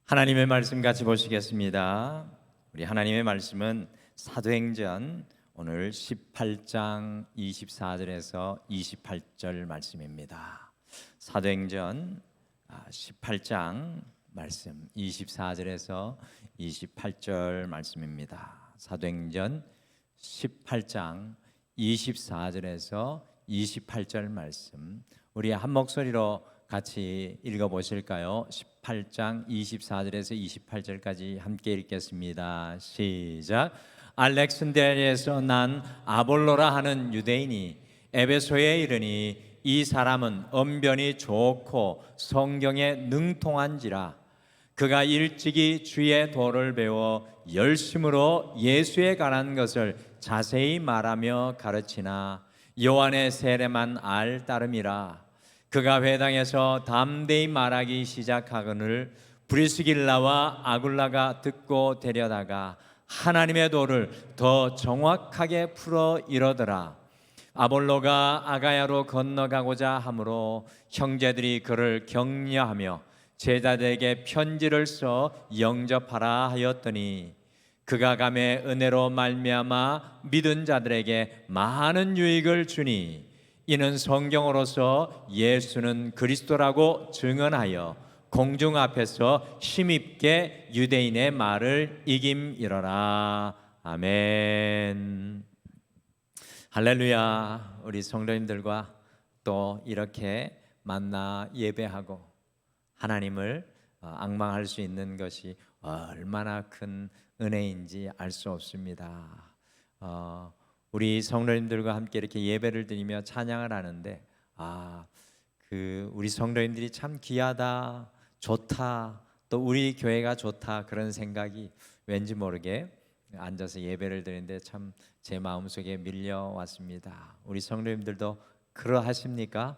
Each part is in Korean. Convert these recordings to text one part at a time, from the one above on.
하나님의 말씀 같이 보시겠습니다. 우리 하나님의 말씀은 사도행전 오늘 18장 24절에서 28절 말씀입니다. 사도행전 18장 말씀 24절에서 28절 말씀입니다. 사도행전 18장 24절에서 28절 말씀 우리 한 목소리로 같이 읽어보실까요? 18장 24절에서 28절까지 함께 읽겠습니다. 시작. 알렉산드리아에서 난 아볼로라 하는 유대인이 에베소에 이르니 이 사람은 언변이 좋고 성경에 능통한지라. 그가 일찍이 주의 도를 배워 열심으로 예수에 관한 것을 자세히 말하며 가르치나 요한의 세례만 알 따름이라. 그가 회당에서 담대히 말하기 시작하거늘 브리스길라와 아굴라가 듣고 데려다가 하나님의 도를 더 정확하게 풀어 이러더라. 아볼로가 아가야로 건너가고자 하므로 형제들이 그를 격려하며 제자들에게 편지를 써 영접하라 하였더니 그가 감에 은혜로 말미암아 믿은 자들에게 많은 유익을 주니 이는 성경으로서 예수는 그리스도라고 증언하여 공중 앞에서 힘있게 유대인의 말을 이김이러라. 아멘. 할렐루야. 우리 성도님들과 또 이렇게 만나 예배하고 하나님을 앙망할 수 있는 것이 얼마나 큰 은혜인지 알 수 없습니다. 우리 성도님들과 함께 이렇게 예배를 드리며 찬양을 하는데 우리 성도님들이 참 귀하다, 좋다, 또 우리 교회가 좋다 그런 생각이 왠지 모르게 앉아서 예배를 드리는데 참 제 마음속에 밀려왔습니다. 우리 성도님들도 그러하십니까?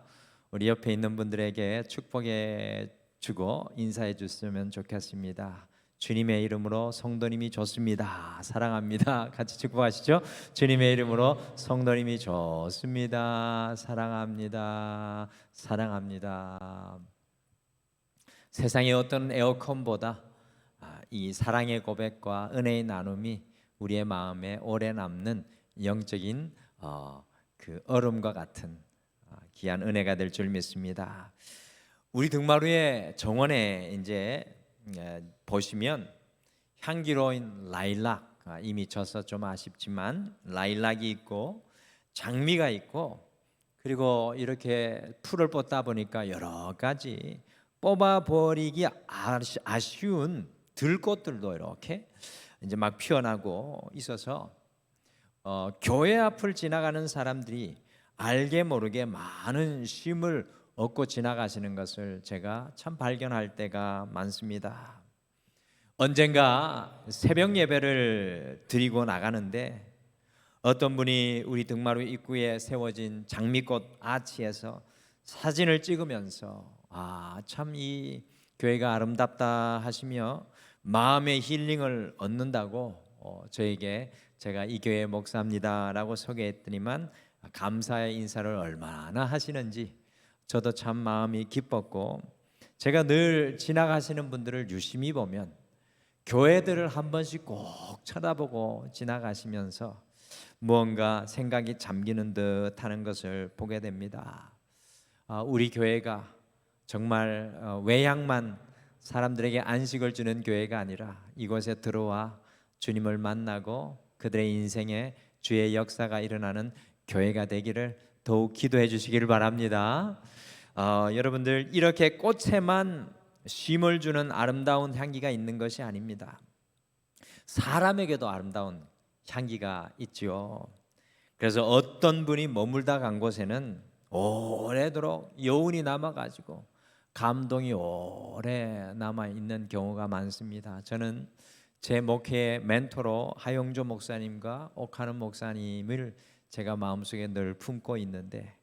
우리 옆에 있는 분들에게 축복해 주고 인사해 주시면 좋겠습니다. 주님의 이름으로 성도님이 좋습니다. 사랑합니다. 같이 축복하시죠. 주님의 이름으로 성도님이 좋습니다. 사랑합니다. 사랑합니다. 세상의 어떤 에어컨보다 이 사랑의 고백과 은혜의 나눔이 우리의 마음에 오래 남는 영적인 그 얼음과 같은 귀한 은혜가 될 줄 믿습니다. 우리 등마루의 정원에 이제 보시면 향기로운 라일락, 이미 져서 좀 아쉽지만 라일락이 있고 장미가 있고 그리고 이렇게 풀을 뽑다 보니까 여러 가지 뽑아버리기 아쉬운 들꽃들도 이렇게 이제 막 피어나고 있어서 교회 앞을 지나가는 사람들이 알게 모르게 많은 쉼을 얻고 지나가시는 것을 제가 참 발견할 때가 많습니다. 언젠가 새벽 예배를 드리고 나가는데 어떤 분이 우리 등마루 입구에 세워진 장미꽃 아치에서 사진을 찍으면서 참 이 교회가 아름답다 하시며 마음의 힐링을 얻는다고 저에게 제가 이 교회 목사입니다라고 소개했더니만 감사의 인사를 얼마나 하시는지 저도 참 마음이 기뻤고, 제가 늘 지나가시는 분들을 유심히 보면 교회들을 한 번씩 꼭 쳐다보고 지나가시면서 무언가 생각이 잠기는 듯 하는 것을 보게 됩니다. 우리 교회가 정말 외양만 사람들에게 안식을 주는 교회가 아니라 이곳에 들어와 주님을 만나고 그들의 인생에 주의 역사가 일어나는 교회가 되기를 더욱 기도해 주시기를 바랍니다. 여러분들, 이렇게 꽃에만 쉼을 주는 아름다운 향기가 있는 것이 아닙니다. 사람에게도 아름다운 향기가 있죠. 그래서 어떤 분이 머물다 간 곳에는 오래도록 여운이 남아가지고 감동이 오래 남아있는 경우가 많습니다. 저는 제 목회의 멘토로 하용조 목사님과 옥하는 목사님을 제가 마음속에 늘 품고 있는데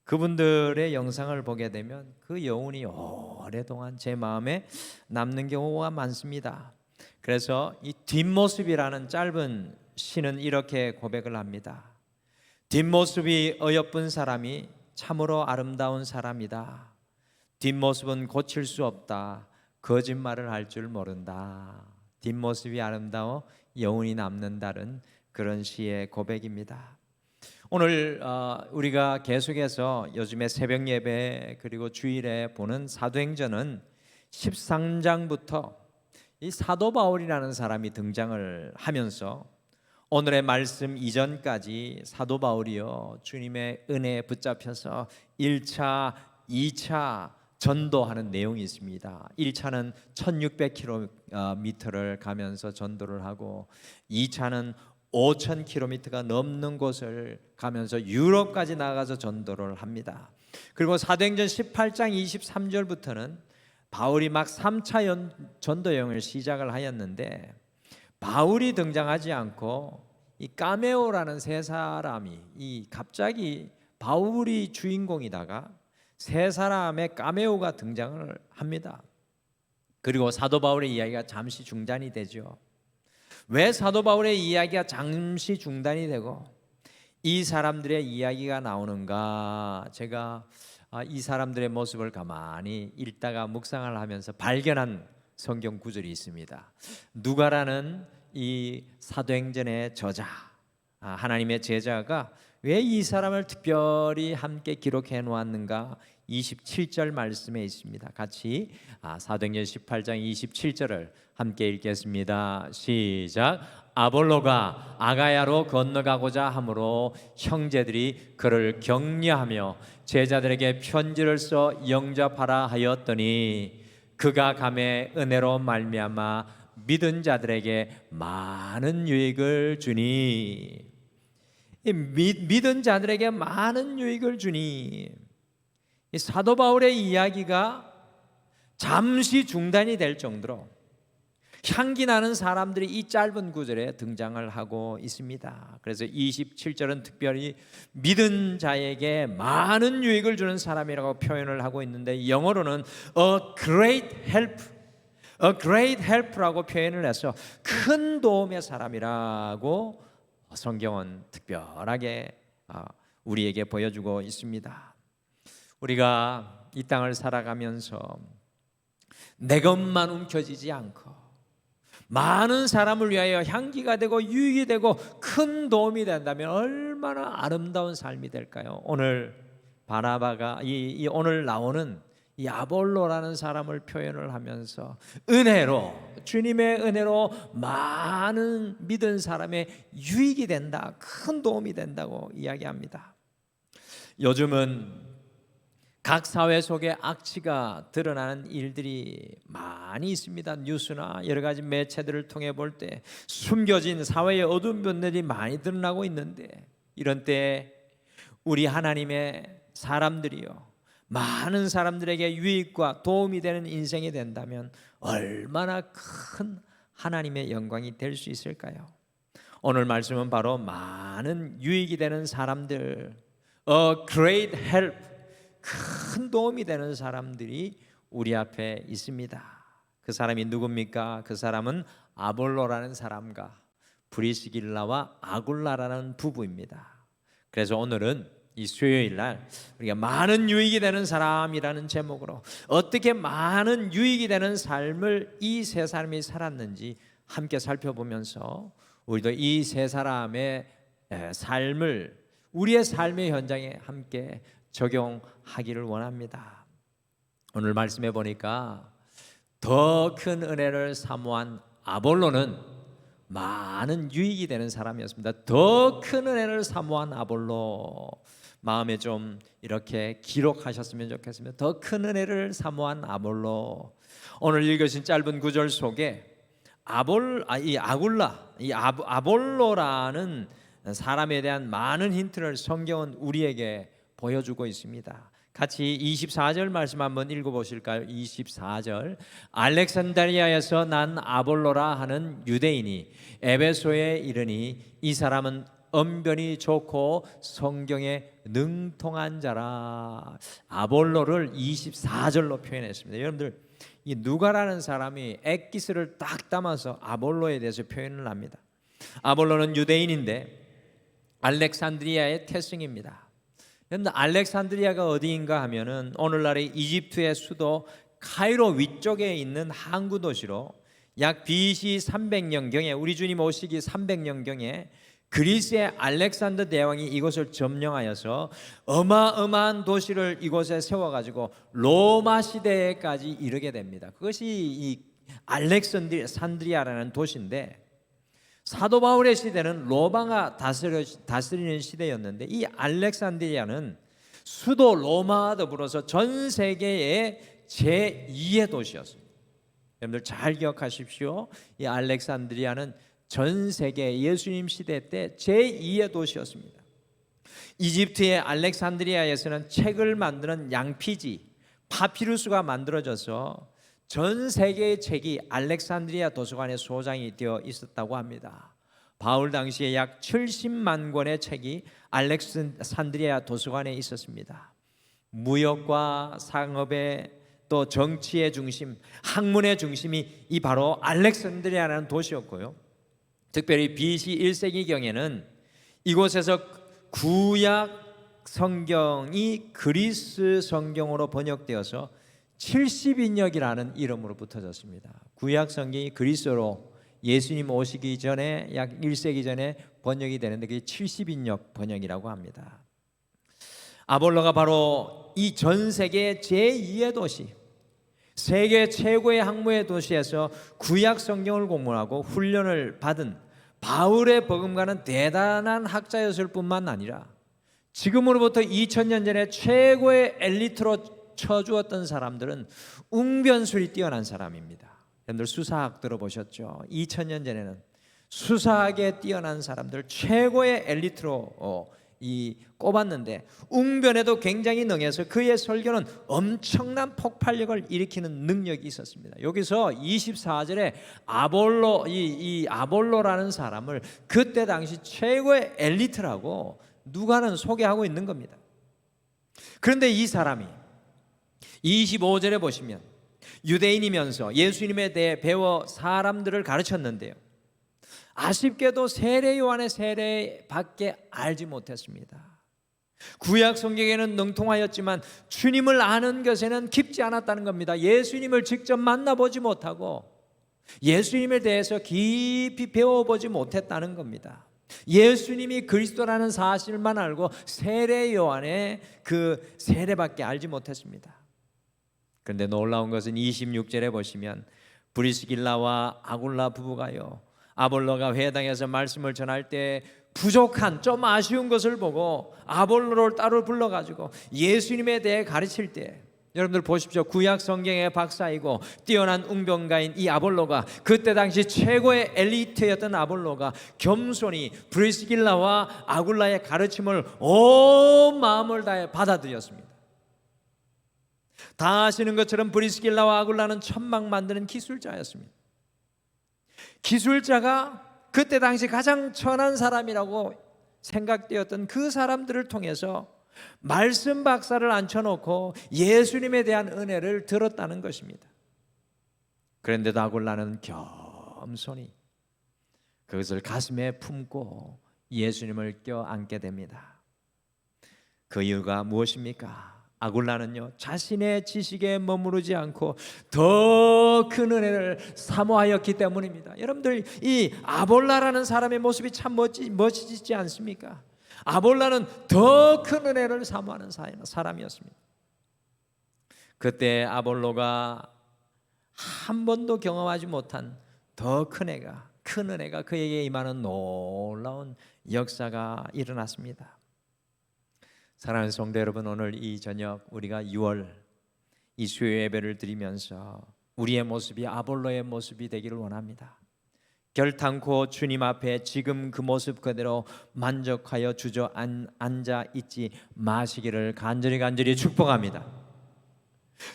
그분들의 영상을 보게 되면 그 여운이 오랫동안 제 마음에 남는 경우가 많습니다. 그래서 이 뒷모습이라는 짧은 시는 이렇게 고백을 합니다. 뒷모습이 어여쁜 사람이 참으로 아름다운 사람이다. 뒷모습은 고칠 수 없다. 거짓말을 할 줄 모른다. 뒷모습이 아름다워 여운이 남는다는 그런 시의 고백입니다. 오늘 우리가 계속해서 요즘에 새벽 예배 그리고 주일에 보는 사도행전은 13장부터 이 사도 바울이라는 사람이 등장을 하면서 오늘의 말씀 이전까지 사도 바울이요 주님의 은혜에 붙잡혀서 1차, 2차 전도하는 내용이 있습니다. 1차는 1600km를 가면서 전도를 하고 2차는 5000km가 넘는 곳을 가면서 유럽까지 나가서 전도를 합니다. 그리고 사도행전 18장 23절부터는 바울이 막 3차 전도 여행을 시작을 하였는데 바울이 등장하지 않고 이 까메오라는 세 사람이 갑자기 바울이 주인공이다가 세 사람의 까메오가 등장을 합니다. 그리고 사도 바울의 이야기가 잠시 중단이 되죠. 왜 사도 바울의 이야기가 잠시 중단이 되고 이 사람들의 이야기가 나오는가? 제가 이 사람들의 모습을 가만히 읽다가 묵상을 하면서 발견한 성경 구절이 있습니다. 누가라는 이 사도행전의 저자, 하나님의 제자가 왜 이 사람을 특별히 함께 기록해 놓았는가? 27절 말씀에 있습니다. 같이 사도행전 18장 27절을 함께 읽겠습니다. 시작. 아볼로가 아가야로 건너가고자 하므로 형제들이 그를 격려하며 제자들에게 편지를 써 영접하라 하였더니 그가 감에 은혜로 말미암아 믿은 자들에게 많은 유익을 주니, 믿은 자들에게 많은 유익을 주니, 이 사도 바울의 이야기가 잠시 중단이 될 정도로 향기 나는 사람들이 이 짧은 구절에 등장을 하고 있습니다. 그래서 27절은 특별히 믿은 자에게 많은 유익을 주는 사람이라고 표현을 하고 있는데 영어로는 a great help라고 표현을 해서 큰 도움의 사람이라고 성경은 특별하게 우리에게 보여주고 있습니다. 우리가 이 땅을 살아가면서 내 것만 움켜쥐지 않고 많은 사람을 위하여 향기가 되고 유익이 되고 큰 도움이 된다면 얼마나 아름다운 삶이 될까요? 오늘 바나바가 오늘 나오는 이 아볼로라는 사람을 표현을 하면서 은혜로, 주님의 은혜로 많은 믿은 사람의 유익이 된다, 큰 도움이 된다고 이야기합니다. 요즘은 각 사회 속에 악취가 드러나는 일들이 많이 있습니다. 뉴스나 여러 가지 매체들을 통해 볼 때 숨겨진 사회의 어두운 면들이 많이 드러나고 있는데, 이런 때 우리 하나님의 사람들이요 많은 사람들에게 유익과 도움이 되는 인생이 된다면 얼마나 큰 하나님의 영광이 될 수 있을까요? 오늘 말씀은 바로 많은 유익이 되는 사람들, a great help, 큰 도움이 되는 사람들이 우리 앞에 있습니다. 그 사람이 누굽니까? 그 사람은 아볼로라는 사람과 브리스길라와 아굴라라는 부부입니다. 그래서 오늘은 이 수요일 날 우리가 많은 유익이 되는 사람이라는 제목으로 어떻게 많은 유익이 되는 삶을 이 세 사람이 살았는지 함께 살펴보면서 우리도 이 세 사람의 삶을 우리의 삶의 현장에 함께 적용하기를 원합니다. 오늘 말씀해 보니까 더 큰 은혜를 사모한 아볼로는 많은 유익이 되는 사람이었습니다. 더 큰 은혜를 사모한 아볼로, 마음에 좀 이렇게 기록하셨으면 좋겠습니다. 더 큰 은혜를 사모한 아볼로. 오늘 읽으신 짧은 구절 속에 아볼로라는 사람에 대한 많은 힌트를 성경은 우리에게 보여주고 있습니다. 같이 24절 말씀 한번 읽어보실까요? 24절. 알렉산드리아에서 난 아볼로라 하는 유대인이 에베소에 이르니 이 사람은 언변이 좋고 성경에 능통한 자라. 아볼로를 24절로 표현했습니다. 여러분들, 이 누가라는 사람이 액기스를 딱 담아서 아볼로에 대해서 표현을 합니다. 아볼로는 유대인인데 알렉산드리아의 태생입니다. 그런데 알렉산드리아가 어디인가 하면은 오늘날의 이집트의 수도 카이로 위쪽에 있는 항구 도시로 약 BC 300년경에 우리 주님 오시기 300년경에 그리스의 알렉산더 대왕이 이곳을 점령하여서 어마어마한 도시를 이곳에 세워가지고 로마 시대까지 이르게 됩니다. 그것이 이 알렉산드리아라는 도시인데, 사도 바울의 시대는 로마가 다스리는 시대였는데 이 알렉산드리아는 수도 로마와 더불어서 전 세계의 제2의 도시였습니다. 여러분들 잘 기억하십시오. 이 알렉산드리아는 전 세계 예수님 시대 때 제2의 도시였습니다. 이집트의 알렉산드리아에서는 책을 만드는 양피지 파피루스가 만들어져서 전 세계의 책이 알렉산드리아 도서관에 소장이 되어 있었다고 합니다. 바울 당시에 약 70만 권의 책이 알렉산드리아 도서관에 있었습니다. 무역과 상업의 또 정치의 중심, 학문의 중심이 이 바로 알렉산드리아라는 도시였고요. 특별히 BC 1세기경에는 이곳에서 구약 성경이 그리스 성경으로 번역되어서 70인역이라는 이름으로 붙어졌습니다. 구약 성경이 그리스어로 예수님 오시기 전에 약 1세기 전에 번역이 되는데 그게 70인역 번역이라고 합니다. 아볼로가 바로 이 전 세계 제2의 도시, 세계 최고의 학문의 도시에서 구약 성경을 공부하고 훈련을 받은 바울의 버금가는 대단한 학자였을 뿐만 아니라 지금으로부터 2000년 전에 최고의 엘리트로 쳐주었던 사람들은 웅변술이 뛰어난 사람입니다. 여러분들 수사학 들어보셨죠? 2000년 전에는 수사학에 뛰어난 사람들 최고의 엘리트로 꼽았는데 웅변에도 굉장히 능해서 그의 설교는 엄청난 폭발력을 일으키는 능력이 있었습니다. 여기서 24절에 이 아볼로라는 사람을 그때 당시 최고의 엘리트라고 누가는 소개하고 있는 겁니다. 그런데 이 사람이 25절에 보시면 유대인이면서 예수님에 대해 배워 사람들을 가르쳤는데요, 아쉽게도 세례 요한의 세례밖에 알지 못했습니다. 구약 성경에는 능통하였지만 주님을 아는 것에는 깊지 않았다는 겁니다. 예수님을 직접 만나보지 못하고 예수님에 대해서 깊이 배워보지 못했다는 겁니다. 예수님이 그리스도라는 사실만 알고 세례 요한의 그 세례밖에 알지 못했습니다. 그런데 놀라운 것은 26절에 보시면 브리스길라와 아굴라 부부가요, 아볼로가 회당에서 말씀을 전할 때 부족한 좀 아쉬운 것을 보고 아볼로를 따로 불러가지고 예수님에 대해 가르칠 때, 여러분들 보십시오. 구약 성경의 박사이고 뛰어난 웅변가인 이 아볼로가, 그때 당시 최고의 엘리트였던 아볼로가 겸손히 브리스길라와 아굴라의 가르침을 온 마음을 다해 받아들였습니다. 다 아시는 것처럼 브리스길라와 아굴라는 천막 만드는 기술자였습니다. 기술자가 그때 당시 가장 천한 사람이라고 생각되었던 그 사람들을 통해서 말씀 박사를 앉혀놓고 예수님에 대한 은혜를 들었다는 것입니다. 그런데도 아굴라는 겸손히 그것을 가슴에 품고 예수님을 껴안게 됩니다. 그 이유가 무엇입니까? 아굴라는요, 자신의 지식에 머무르지 않고 더 큰 은혜를 사모하였기 때문입니다. 여러분들, 이 아볼라라는 사람의 모습이 참 멋지지 않습니까? 아볼라는 더 큰 은혜를 사모하는 사람이었습니다. 그때 아볼로가 한 번도 경험하지 못한 더 큰 은혜가 그에게 임하는 놀라운 역사가 일어났습니다. 사랑하는 성도 여러분, 오늘 이 저녁 우리가 6월 이 수요 예배를 드리면서 우리의 모습이 아볼로의 모습이 되기를 원합니다. 결탄코 주님 앞에 지금 그 모습 그대로 만족하여 주저앉아 있지 마시기를 간절히 축복합니다.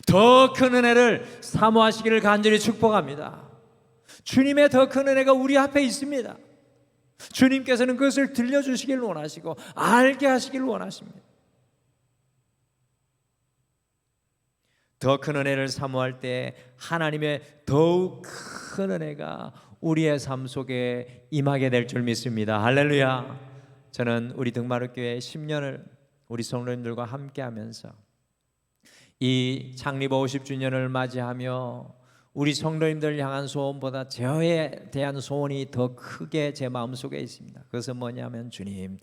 더 큰 은혜를 사모하시기를 간절히 축복합니다. 주님의 더 큰 은혜가 우리 앞에 있습니다. 주님께서는 그것을 들려주시길 원하시고 알게 하시길 원하십니다. 더 큰 은혜를 사모할 때 하나님의 더욱 큰 은혜가 우리의 삶 속에 임하게 될 줄 믿습니다. 할렐루야. 저는 우리 등마루교회 10년을 우리 성도님들과 함께 하면서 이 창립 50주년을 맞이하며 우리 성도님들 향한 소원보다 저에 대한 소원이 더 크게 제 마음속에 있습니다. 그것은 뭐냐면, 주님,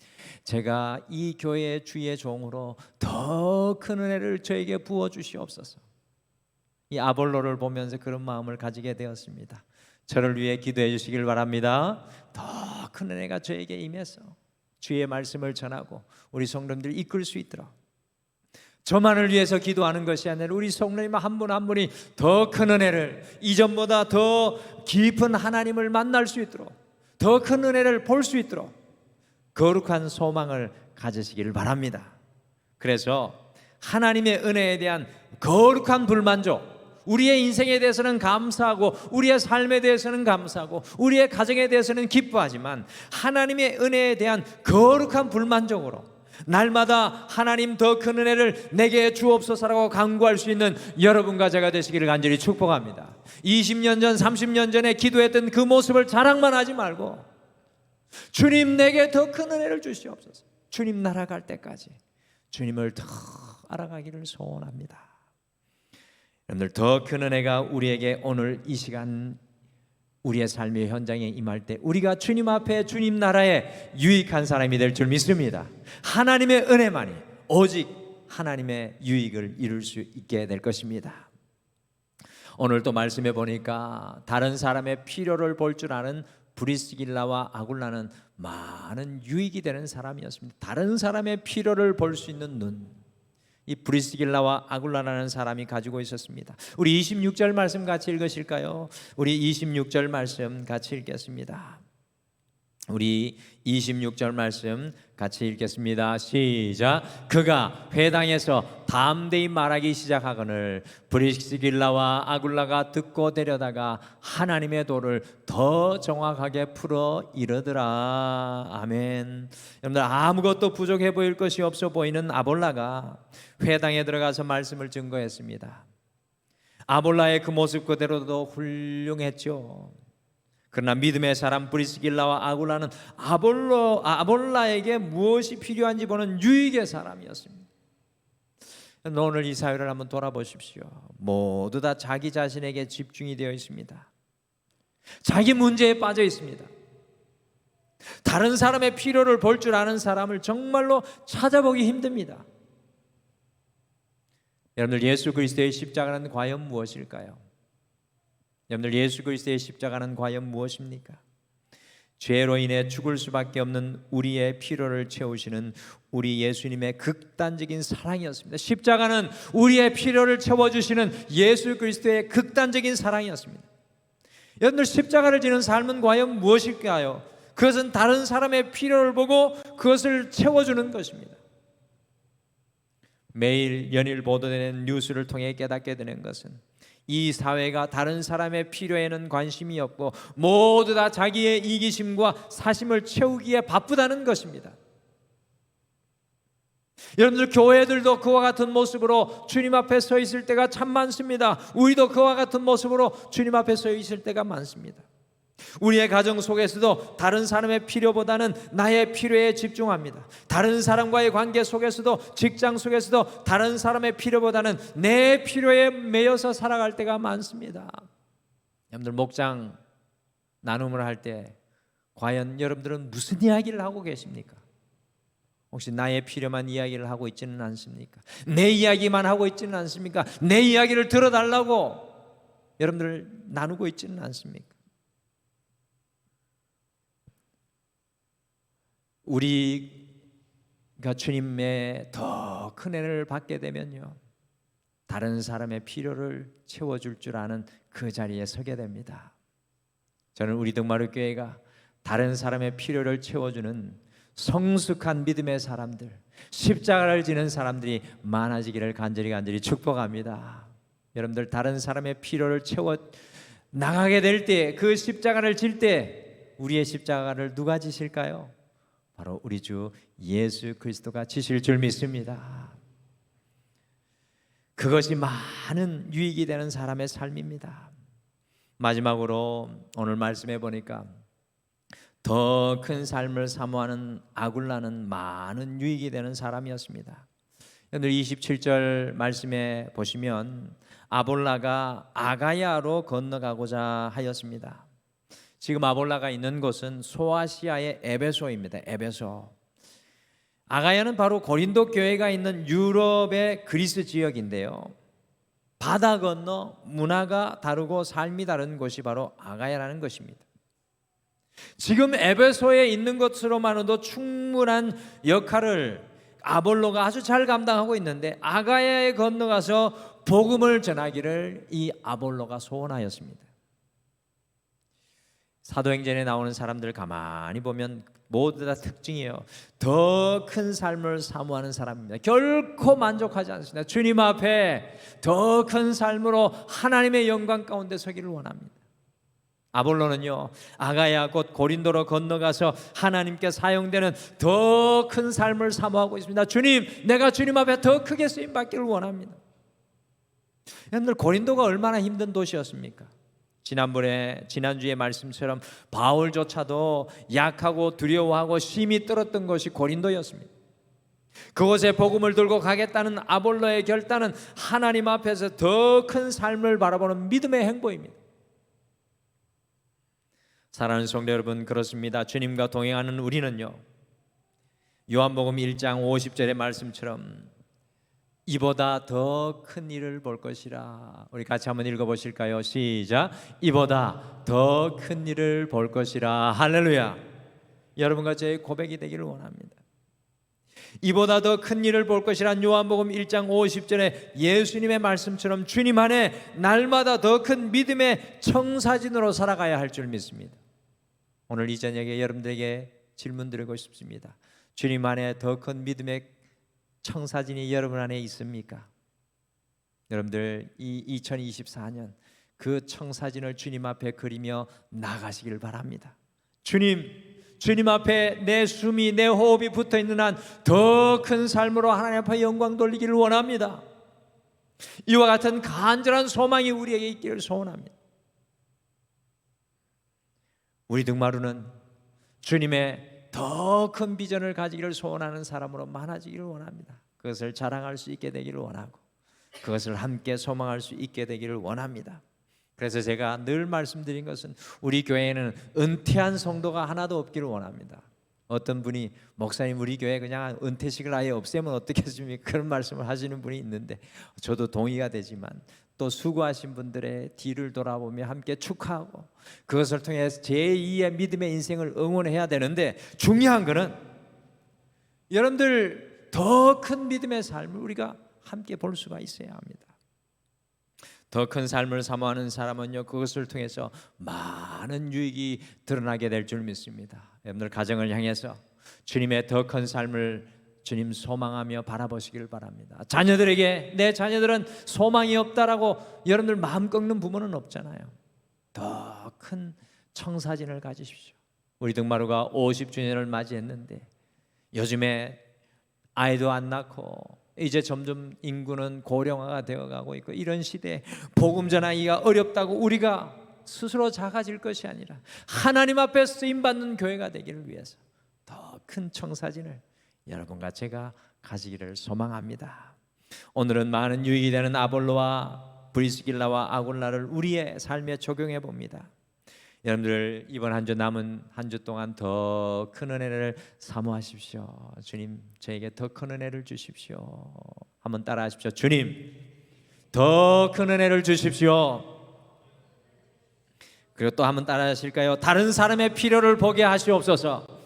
제가 이 교회의 주의 종으로 더 큰 은혜를 저에게 부어주시옵소서. 이 아볼로를 보면서 그런 마음을 가지게 되었습니다. 저를 위해 기도해 주시길 바랍니다. 더 큰 은혜가 저에게 임해서 주의 말씀을 전하고 우리 성도님들 이끌 수 있도록, 저만을 위해서 기도하는 것이 아니라 우리 성도님 한 분 한 분이 더 큰 은혜를, 이전보다 더 깊은 하나님을 만날 수 있도록, 더 큰 은혜를 볼 수 있도록 거룩한 소망을 가지시기를 바랍니다. 그래서 하나님의 은혜에 대한 거룩한 불만족, 우리의 인생에 대해서는 감사하고 우리의 삶에 대해서는 감사하고 우리의 가정에 대해서는 기뻐하지만, 하나님의 은혜에 대한 거룩한 불만족으로 날마다 하나님 더 큰 은혜를 내게 주옵소서라고 간구할 수 있는 여러분과 제가 되시기를 간절히 축복합니다. 20년 전 30년 전에 기도했던 그 모습을 자랑만 하지 말고, 주님 내게 더 큰 은혜를 주시옵소서, 주님 날아갈 때까지 주님을 더 알아가기를 소원합니다. 여러분들, 더 큰 은혜가 우리에게 오늘 이 시간 우리의 삶의 현장에 임할 때 우리가 주님 앞에, 주님 나라에 유익한 사람이 될 줄 믿습니다. 하나님의 은혜만이 오직 하나님의 유익을 이룰 수 있게 될 것입니다. 오늘 또 말씀해 보니까 다른 사람의 필요를 볼 줄 아는 브리스길라와 아굴라는 많은 유익이 되는 사람이었습니다. 다른 사람의 필요를 볼 수 있는 눈, 이 브리스길라와 아굴라라는 사람이 가지고 있었습니다. 우리 26절 말씀 같이 읽으실까요? 우리 26절 말씀 같이 읽겠습니다. 우리 26절 말씀 같이 읽겠습니다. 시작. 그가 회당에서 담대히 말하기 시작하거늘 브리스길라와 아굴라가 듣고 데려다가 하나님의 도를 더 정확하게 풀어 이르더라. 아멘. 여러분들, 아무것도 부족해 보일 것이 없어 보이는 아볼라가 회당에 들어가서 말씀을 증거했습니다. 아볼라의 그 모습 그대로도 훌륭했죠. 그러나 믿음의 사람 브리스길라와 아굴라는 아볼라에게 무엇이 필요한지 보는 유익의 사람이었습니다. 오늘 이 사회를 한번 돌아보십시오. 모두 다 자기 자신에게 집중이 되어 있습니다. 자기 문제에 빠져 있습니다. 다른 사람의 필요를 볼 줄 아는 사람을 정말로 찾아보기 힘듭니다. 여러분들, 예수 그리스도의 십자가는 과연 무엇일까요? 여러분들, 예수 그리스도의 십자가는 과연 무엇입니까? 죄로 인해 죽을 수밖에 없는 우리의 필요를 채우시는 우리 예수님의 극단적인 사랑이었습니다. 십자가는 우리의 필요를 채워주시는 예수 그리스도의 극단적인 사랑이었습니다. 여러분들, 십자가를 지는 삶은 과연 무엇일까요? 그것은 다른 사람의 필요를 보고 그것을 채워주는 것입니다. 매일 연일 보도되는 뉴스를 통해 깨닫게 되는 것은, 이 사회가 다른 사람의 필요에는 관심이 없고 모두 다 자기의 이기심과 사심을 채우기에 바쁘다는 것입니다. 여러분들, 교회들도 그와 같은 모습으로 주님 앞에 서 있을 때가 참 많습니다. 우리도 그와 같은 모습으로 주님 앞에 서 있을 때가 많습니다. 우리의 가정 속에서도 다른 사람의 필요보다는 나의 필요에 집중합니다. 다른 사람과의 관계 속에서도, 직장 속에서도 다른 사람의 필요보다는 내 필요에 매여서 살아갈 때가 많습니다. 여러분들, 목장 나눔을 할 때 과연 여러분들은 무슨 이야기를 하고 계십니까? 혹시 나의 필요만 이야기를 하고 있지는 않습니까? 내 이야기만 하고 있지는 않습니까? 내 이야기를 들어달라고 여러분들 나누고 있지는 않습니까? 우리가 주님의 더 큰 은혜를 받게 되면요, 다른 사람의 필요를 채워줄 줄 아는 그 자리에 서게 됩니다. 저는 우리 등마루 교회가 다른 사람의 필요를 채워주는 성숙한 믿음의 사람들, 십자가를 지는 사람들이 많아지기를 간절히 축복합니다. 여러분들, 다른 사람의 필요를 채워 나가게 될 때, 그 십자가를 질 때 우리의 십자가를 누가 지실까요? 바로 우리 주 예수 그리스도가 지실 줄 믿습니다. 그것이 많은 유익이 되는 사람의 삶입니다. 마지막으로 오늘 말씀해 보니까 더 큰 삶을 사모하는 아굴라는 많은 유익이 되는 사람이었습니다. 오늘 27절 말씀에 보시면 아볼라가 아가야로 건너가고자 하였습니다. 지금 아볼라가 있는 곳은 소아시아의 에베소입니다. 에베소. 아가야는 바로 고린도 교회가 있는 유럽의 그리스 지역인데요, 바다 건너 문화가 다르고 삶이 다른 곳이 바로 아가야라는 것입니다. 지금 에베소에 있는 것으로만으로도 충분한 역할을 아볼로가 아주 잘 감당하고 있는데, 아가야에 건너가서 복음을 전하기를 이 아볼로가 소원하였습니다. 사도행전에 나오는 사람들 가만히 보면 모두 다 특징이에요. 더 큰 삶을 사모하는 사람입니다. 결코 만족하지 않습니다. 주님 앞에 더 큰 삶으로 하나님의 영광 가운데 서기를 원합니다. 아볼로는요, 아가야 곧 고린도로 건너가서 하나님께 사용되는 더 큰 삶을 사모하고 있습니다. 주님, 내가 주님 앞에 더 크게 쓰임 받기를 원합니다. 여러분들, 고린도가 얼마나 힘든 도시였습니까? 지난주의 말씀처럼 바울조차도 약하고 두려워하고 심히 떨었던 것이 고린도였습니다. 그곳에 복음을 들고 가겠다는 아볼로의 결단은 하나님 앞에서 더 큰 삶을 바라보는 믿음의 행보입니다. 사랑하는 성도 여러분, 그렇습니다. 주님과 동행하는 우리는요, 요한복음 1장 50절의 말씀처럼 이보다 더 큰 일을 볼 것이라. 우리 같이 한번 읽어보실까요? 시작. 이보다 더 큰 일을 볼 것이라. 할렐루야. 여러분과 저의 고백이 되기를 원합니다. 이보다 더 큰 일을 볼 것이란 요한복음 1장 50절에 예수님의 말씀처럼 주님 안에 날마다 더 큰 믿음의 청사진으로 살아가야 할 줄 믿습니다. 오늘 이 저녁에 여러분들에게 질문 드리고 싶습니다. 주님 안에 더 큰 믿음의 청사진이 여러분 안에 있습니까? 여러분들, 이 2024년 그 청사진을 주님 앞에 그리며 나가시길 바랍니다. 주님 앞에 내 숨이, 내 호흡이 붙어있는 한 더 큰 삶으로 하나님 앞에 영광 돌리기를 원합니다. 이와 같은 간절한 소망이 우리에게 있기를 소원합니다. 우리 등마루는 주님의 더 큰 비전을 가지기를 소원하는 사람으로 많아지기를 원합니다. 그것을 자랑할 수 있게 되기를 원하고, 그것을 함께 소망할 수 있게 되기를 원합니다. 그래서 제가 늘 말씀드린 것은 우리 교회에는 은퇴한 성도가 하나도 없기를 원합니다. 어떤 분이 목사님, 우리 교회 그냥 은퇴식을 아예 없애면 어떻겠습니까? 그런 말씀을 하시는 분이 있는데 저도 동의가 되지만, 또 수고하신 분들의 뒤를 돌아보며 함께 축하하고 그것을 통해 제2의 믿음의 인생을 응원해야 되는데, 중요한 것은 여러분들 더 큰 믿음의 삶을 우리가 함께 볼 수가 있어야 합니다. 더 큰 삶을 사모하는 사람은요, 그것을 통해서 많은 유익이 드러나게 될 줄 믿습니다. 여러분들 가정을 향해서 주님의 더 큰 삶을 주님 소망하며 바라보시길 바랍니다. 자녀들에게 내 자녀들은 소망이 없다라고 여러분들 마음 꺾는 부모는 없잖아요. 더 큰 청사진을 가지십시오. 우리 등마루가 50주년을 맞이했는데 요즘에 아이도 안 낳고 이제 점점 인구는 고령화가 되어가고 있고, 이런 시대에 복음 전하기가 어렵다고 우리가 스스로 작아질 것이 아니라 하나님 앞에 쓰임받는 교회가 되기를 위해서 더 큰 청사진을 여러분과 제가 가지기를 소망합니다. 오늘은 많은 유익이 되는 아볼로와 브리스길라와 아굴라를 우리의 삶에 적용해 봅니다. 여러분들, 이번 한 주 남은 한 주 동안 더 큰 은혜를 사모하십시오. 주님, 저에게 더 큰 은혜를 주십시오. 한번 따라하십시오. 주님, 더 큰 은혜를 주십시오. 그리고 또 한번 따라하실까요? 다른 사람의 필요를 보게 하시옵소서.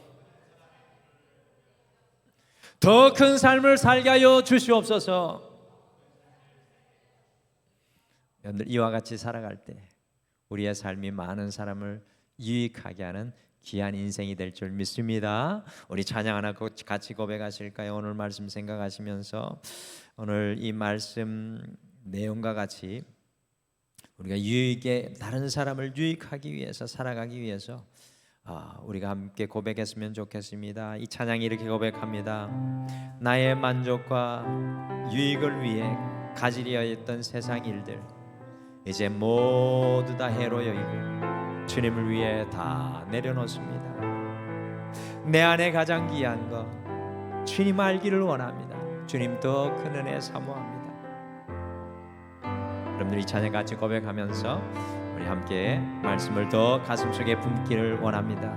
더 큰 삶을 살게 하여 주시옵소서. 여러분들, 이와 같이 살아갈 때 우리의 삶이 많은 사람을 유익하게 하는 귀한 인생이 될 줄 믿습니다. 우리 찬양 하나 같이 고백하실까요? 오늘 말씀 생각하시면서 오늘 이 말씀 내용과 같이 우리가 유익에, 다른 사람을 유익하기 위해서, 살아가기 위해서 우리가 함께 고백했으면 좋겠습니다. 이 찬양이 이렇게 고백합니다. 나의 만족과 유익을 위해 가지려 했던 세상 일들 이제 모두 다 해로 여기고 주님을 위해 다 내려놓습니다. 내 안에 가장 귀한 것 주님 알기를 원합니다. 주님 더 큰 은혜 사모합니다. 여러분들이 이 찬양 같이 고백하면서 우리 함께 말씀을 더 가슴속에 품기를 원합니다.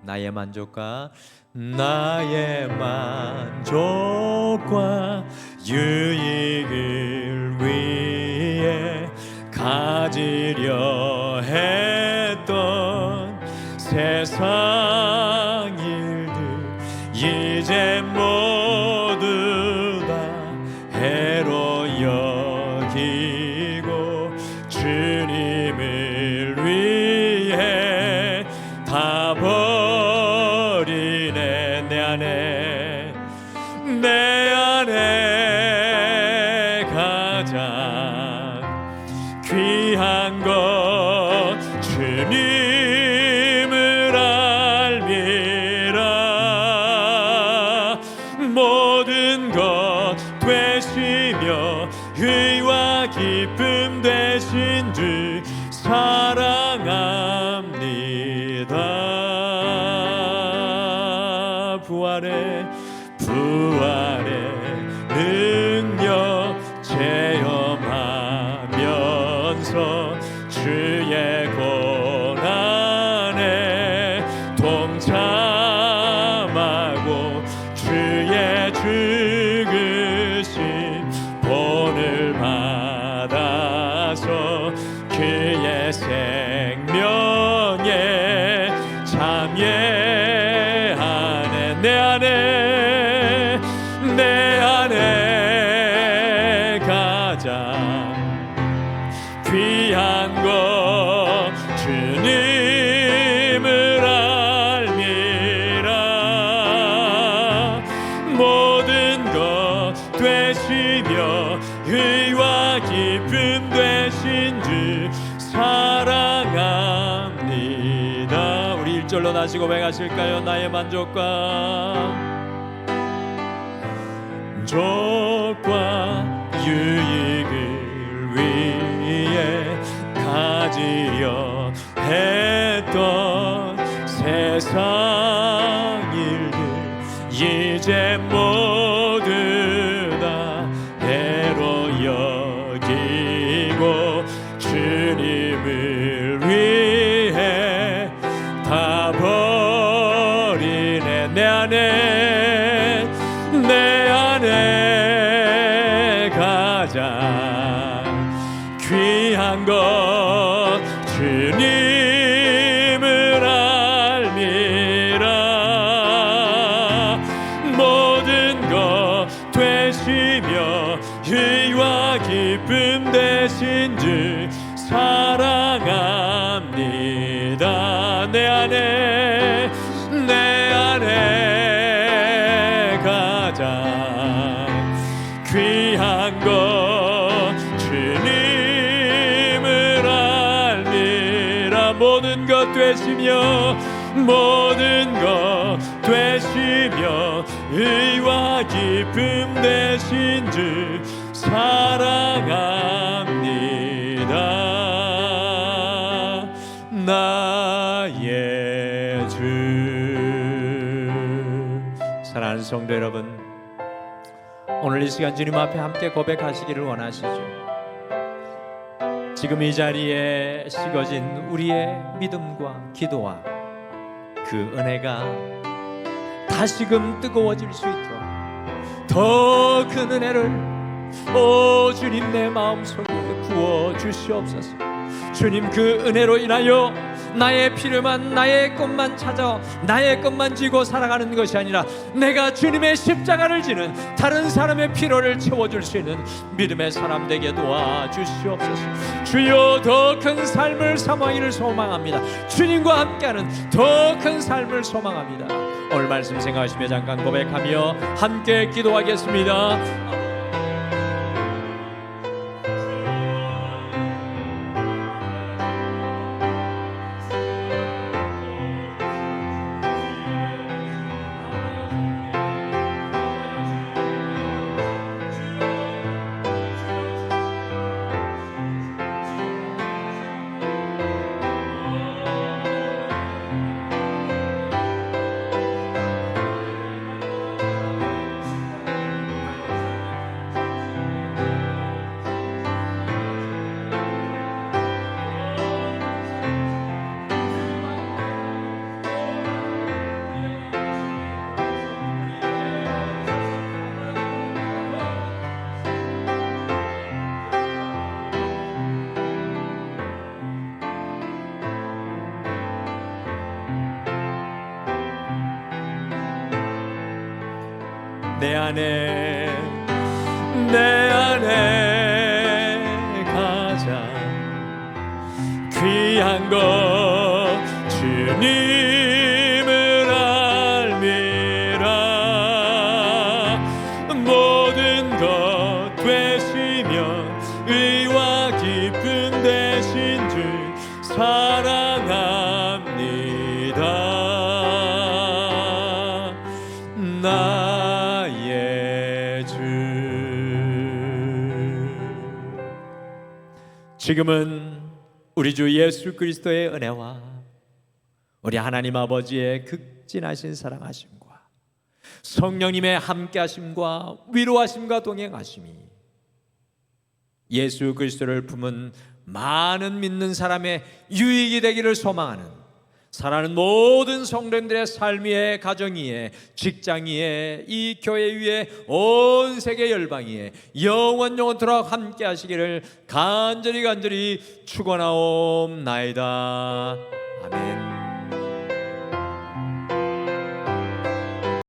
나의 만족과 유익을 위해 가지려 했던 세상 일들 이제 모두 다 해로 여기고 주님을 위해 다 버리네. 내 안에 가장 귀한 것 주님을 알미라. 모든 것 되시며 의와 기쁨 되신 주 사랑합니다. 부활의 능력 체험하면서 주의 고난에 동참하고 주의 죽으심 본을 받아서 그의 생명에 참여하네. 내 안에 가장 귀한 것 주님을 알미라. 모든 것 되시며 의와 기쁨 되신 주 사랑합니다. 우리 1절로 다시 고백하실까요? 나의 만족과 유익을 위해 가지려 했던 세상 일들 이제 모두 다 해로 여기고 주님을 위해 다 버리네. 내 안에 가장 귀한 것 주님을 알미라. 모든 것 되시며 의와 기쁨 되신 주 사랑합니다. 내 안에 가장 귀한 것 주님을 알미라. 모든 것 되시며 의와 기쁨 되신 주 사랑합니다. 나의 주. 사랑하는 성도 여러분, 오늘 이 시간 주님 앞에 함께 고백하시기를 원하시죠. 지금 이 자리에 식어진 우리의 믿음과 기도와 그 은혜가 다시금 뜨거워질 수 있도록 더 큰 은혜를 오 주님 내 마음속에 부어 주시옵소서. 주님 그 은혜로 인하여 나의 필요만 나의 것만 찾아 나의 것만 지고 살아가는 것이 아니라 내가 주님의 십자가를 지는 다른 사람의 필요를 채워줄 수 있는 믿음의 사람 되게 도와주시옵소서. 주여 더 큰 삶을 사모하기를 소망합니다. 주님과 함께하는 더 큰 삶을 소망합니다. 오늘 말씀 생각하시며 잠깐 고백하며 함께 기도하겠습니다. 내 안에 가장 귀한 것 주님을 알미라. 모든 것 되시며 의와 기쁨 되신 주 사랑합니다. 나의 주. 지금은 우리 주 예수 그리스도의 은혜와 우리 하나님 아버지의 극진하신 사랑하심과 성령님의 함께하심과 위로하심과 동행하심이 예수 그리스도를 품은 많은 믿는 사람의 유익이 되기를 소망하는 사랑하는 모든 성도님들의 삶 위에, 가정 위에, 직장 위에, 이 교회 위에, 온 세계 열방 위에 영원토록 함께 하시기를 간절히 축원하옵나이다. 아멘.